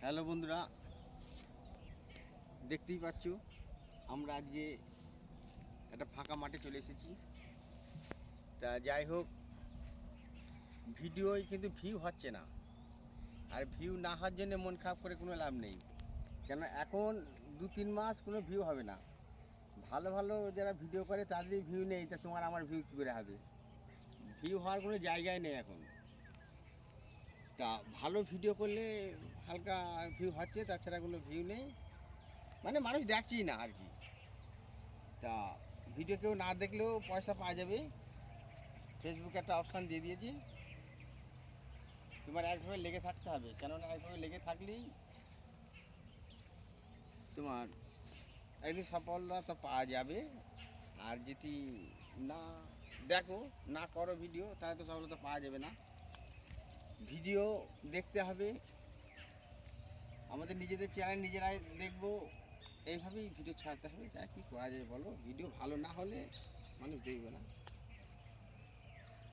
Hello বন্ধুরা, দেখতেই পাচ্ছ আমরা আজকে একটা ফাঁকা মাঠে চলে এসেছি। তা যাই হোক, ভিডিওয় কিন্তু ভিউ হচ্ছে না, আর ভিউ না হওয়ার জন্য মন খারাপ করে কোনো লাভ নেই। কেন এখন 2-3 মাস কোনো ভিউ হবে না। ভালো ভালো যারা ভিডিও করে তাদেরই ভিউ নেই, তা তোমার আমার ভিউ কী করে হবে? ভিউ হওয়ার কোনো জায়গায় নেই এখন। তা ভালো ভিডিও করলে হালকা ভিউ হচ্ছে, তাছাড়া কোনো ভিউ নেই, মানে মানুষ দেখছেই না আর কি। তা ভিডিও কেউ না দেখলেও পয়সা পাওয়া যাবে। ফেসবুকে একটা অপশান দিয়ে দিয়েছি, তোমার একভাবে লেগে থাকতে হবে, কেননা একভাবে লেগে থাকলেই তোমার একদিন সফলতা পাওয়া যাবে। আর যদি না দেখো, না করো ভিডিও, তাহলে তো সফলতা পাওয়া যাবে না। ভিডিও দেখতে হবে, আমাদের নিজেদের চ্যানেল নিজেরাই দেখবো, এইভাবেই ভিডিও ছাড়তে হবে। যা কি করা যায় বলো, ভিডিও ভালো না হলে মানুষ দেখবে না।